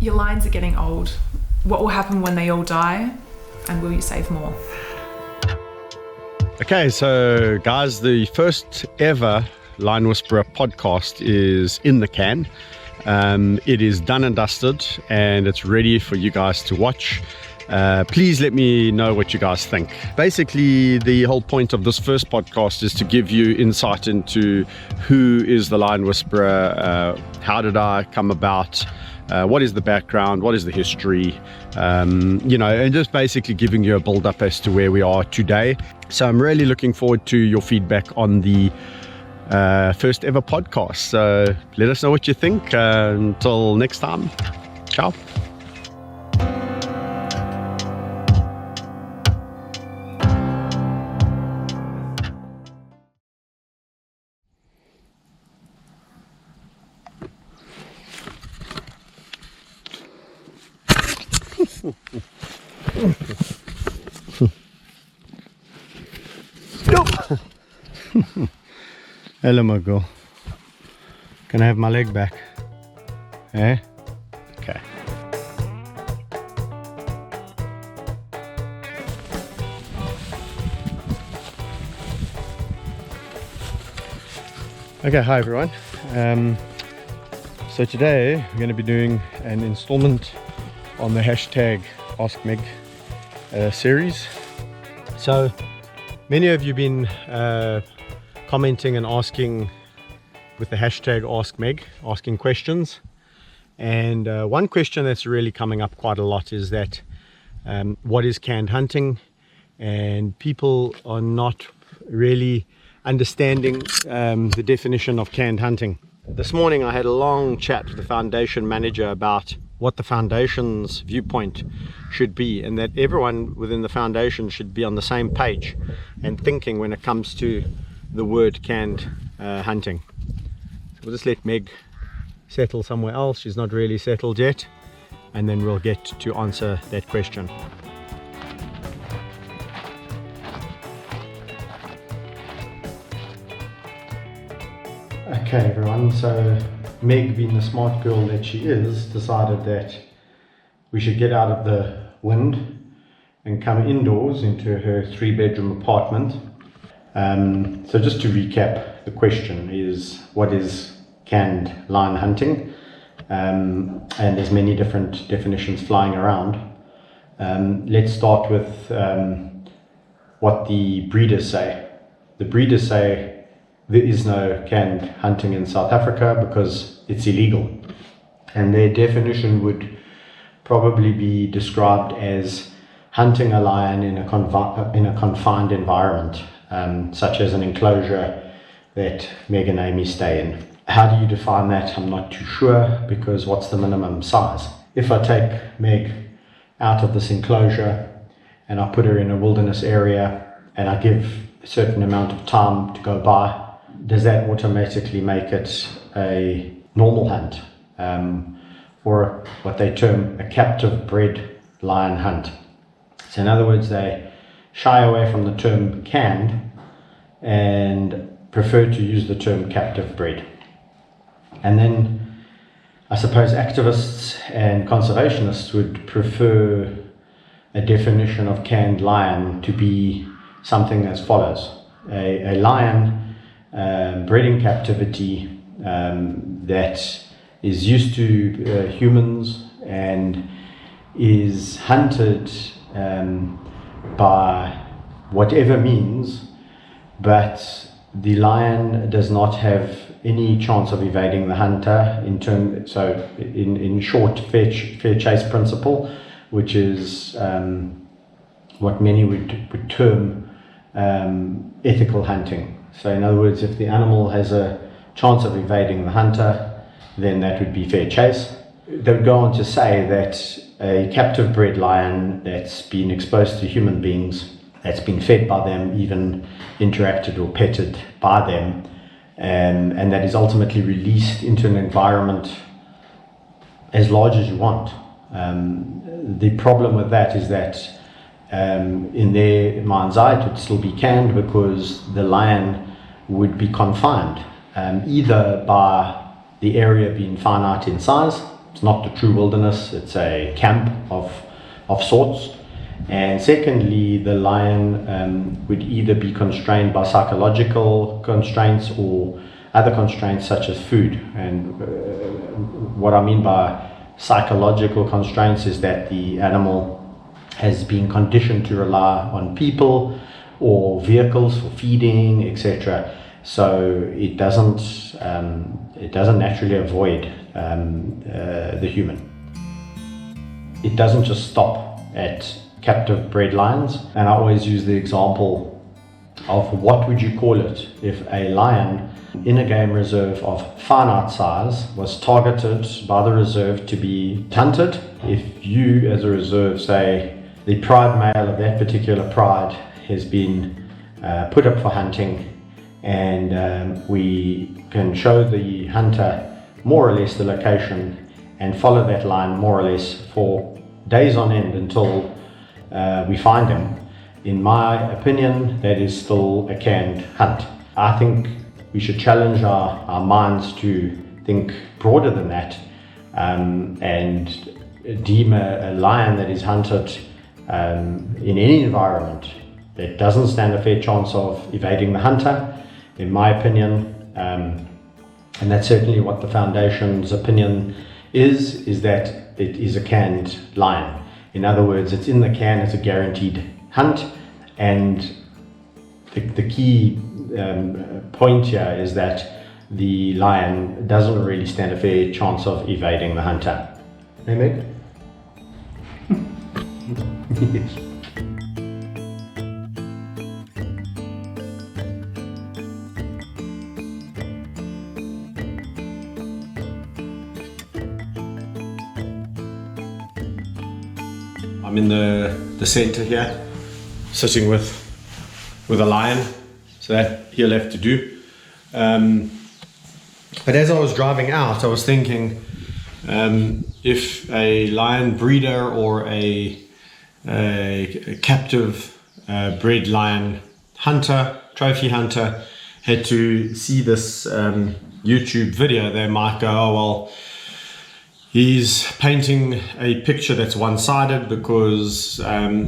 Your lions are getting old. What will happen when they all die? And will you save more? Okay, so guys, the first ever Lion Whisperer podcast is in the can. It is done and dusted, and it's ready for you guys to watch. Please let me know what you guys think. Basically, the whole point of this first podcast is to give you insight into who is the Lion Whisperer, how did I come about, what is the background, what is the history, and just basically giving you a build up as to where we are today. So I'm really looking forward to your feedback on the first ever podcast. So let us know what you think. Until next time, ciao. Hello, my girl. Can I have my leg back? Eh? Okay. Okay, hi everyone. So today we're going to be doing an installment on the hashtag Ask Meg series. So many of you have been commenting and asking with the hashtag Ask Meg, asking questions. And one question that's really coming up quite a lot is that what is canned hunting? And people are not really understanding the definition of canned hunting. This morning I had a long chat with the foundation manager about what the foundation's viewpoint should be, and that everyone within the foundation should be on the same page and thinking when it comes to the word canned hunting. So we'll just let Meg settle somewhere else. She's not really settled yet, and then we'll get to answer that question. Okay everyone, so Meg, being the smart girl that she is, decided that we should get out of the wind and come indoors into her 3-bedroom apartment. So just to recap, the question is, what is canned lion hunting? And there's many different definitions flying around. Let's start with what the breeders say. The breeders say there is no canned hunting in South Africa because it's illegal. And their definition would probably be described as hunting a lion in a confined environment, such as an enclosure that Meg and Amy stay in. How do you define that? I'm not too sure, because what's the minimum size? If I take Meg out of this enclosure and I put her in a wilderness area and I give a certain amount of time to go by, does that automatically make it a normal hunt, or what they term a captive bred lion hunt? So in other words, they shy away from the term canned and prefer to use the term captive bred. And then I suppose activists and conservationists would prefer a definition of canned lion to be something as follows. A lion bred in captivity that is used to humans and is hunted by whatever means, but the lion does not have any chance of evading the hunter in short, fair chase principle, which is what many would term ethical hunting. So in other words, if the animal has a chance of evading the hunter, then that would be fair chase. They would go on to say that a captive bred lion that's been exposed to human beings, that's been fed by them, even interacted or petted by them, and that is ultimately released into an environment as large as you want. The problem with that is that in their mind's eye it would still be canned, because the lion would be confined either by the area being finite in size, It's not the true wilderness, it's a camp of sorts. And secondly, the lion would either be constrained by psychological constraints or other constraints such as food. And what I mean by psychological constraints is that the animal has been conditioned to rely on people or vehicles for feeding, etc. So it doesn't naturally avoid the human. It doesn't just stop at captive bred lions, and I always use the example of what would you call it if a lion in a game reserve of finite size was targeted by the reserve to be hunted. If you as a reserve say the pride male of that particular pride has been put up for hunting, and we can show the hunter more or less the location and follow that line more or less for days on end until we find him. In my opinion, that is still a canned hunt. I think we should challenge our minds to think broader than that, and deem a lion that is hunted in any environment that doesn't stand a fair chance of evading the hunter, in my opinion, and that's certainly what the Foundation's opinion is that it is a canned lion. In other words, it's in the can, it's a guaranteed hunt, and the key point here is that the lion doesn't really stand a fair chance of evading the hunter. Hey, Meg? Yes. I'm in the center here, sitting with a lion, so that he'll have to do. But as I was driving out, I was thinking, if a lion breeder or a captive bred lion hunter, trophy hunter, had to see this YouTube video, they might go, oh well, he's painting a picture that's one-sided because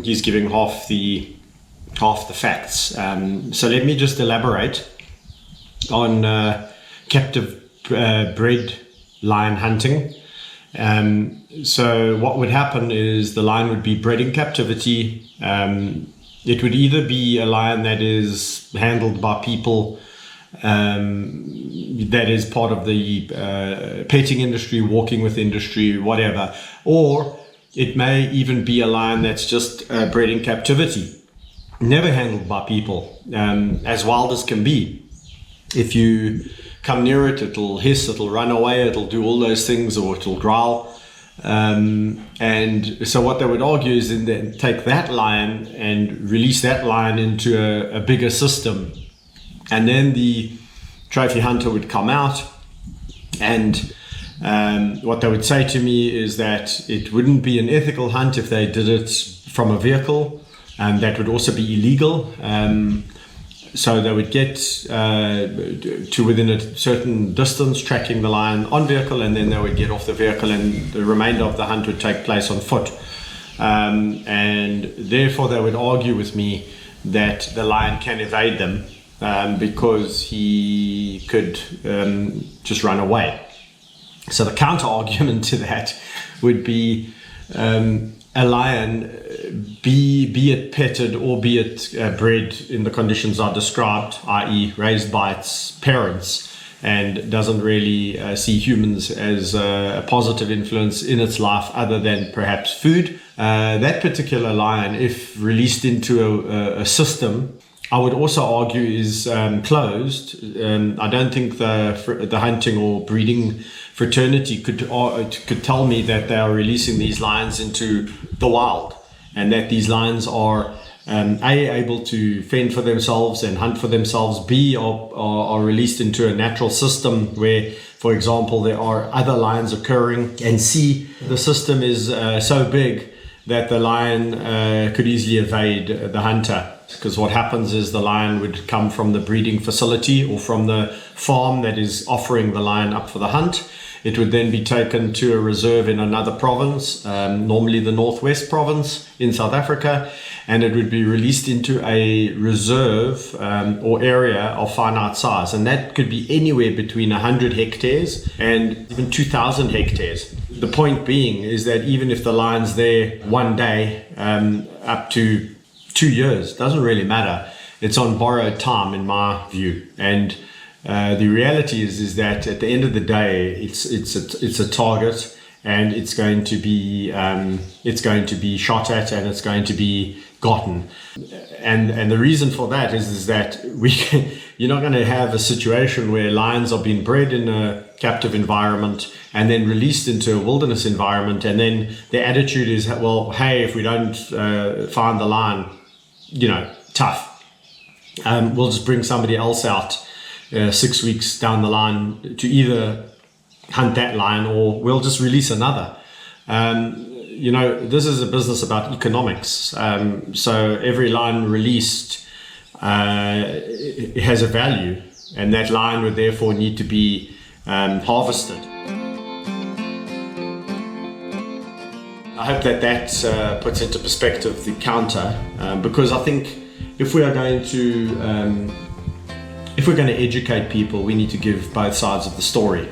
he's giving half the facts. So let me just elaborate on captive bred lion hunting. So what would happen is the lion would be bred in captivity. It would either be a lion that is handled by people, that is part of the petting industry, walking with industry, whatever, or it may even be a lion that's just bred in captivity, never handled by people, as wild as can be. If you come near it, it'll hiss, it'll run away, it'll do all those things, or it'll growl. And so what they would argue is then take that lion and release that lion into a bigger system. And then the trophy hunter would come out, and what they would say to me is that it wouldn't be an ethical hunt if they did it from a vehicle, and that would also be illegal. So they would get to within a certain distance, tracking the lion on vehicle, and then they would get off the vehicle, and the remainder of the hunt would take place on foot. And therefore they would argue with me that the lion can evade them because he could just run away. So the counter argument to that would be a lion, be it petted or be it bred in the conditions I described, i.e. raised by its parents, and doesn't really see humans as a positive influence in its life other than perhaps food. That particular lion, if released into a system, I would also argue is closed. I don't think the hunting or breeding fraternity could tell me that they are releasing these lions into the wild, and that these lions are able to fend for themselves and hunt for themselves, B, are released into a natural system where, for example, there are other lions occurring, and C, the system is so big that the lion could easily evade the hunter. Because what happens is the lion would come from the breeding facility or from the farm that is offering the lion up for the hunt, It would then be taken to a reserve in another province, normally the Northwest province in South Africa, and it would be released into a reserve or area of finite size. And that could be anywhere between 100 hectares and even 2,000 hectares. The point being is that even if the lion's there one day, up to 2 years, doesn't really matter. It's on borrowed time in my view. And the reality is that at the end of the day, it's a target, and it's going to be shot at, and it's going to be gotten. And the reason for that is that you're not going to have a situation where lions are being bred in a captive environment and then released into a wilderness environment, and then the attitude is, well, hey, if we don't find the lion, tough. We'll just bring somebody else out 6 weeks down the line to either hunt that lion, or we'll just release another. This is a business about economics. So every lion released has a value, and that lion would therefore need to be harvested. I hope that puts into perspective the counter, because I think if we are going to educate people, we need to give both sides of the story.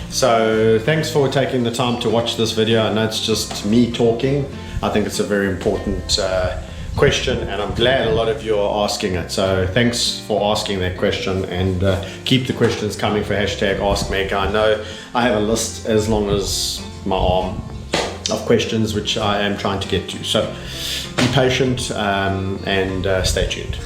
So thanks for taking the time to watch this video. I know it's just me talking. I think it's a very important question, and I'm glad a lot of you are asking it. So thanks for asking that question, and keep the questions coming for #AskMega. I know I have a list as long as my arm of questions which I am trying to get to. So be patient and stay tuned.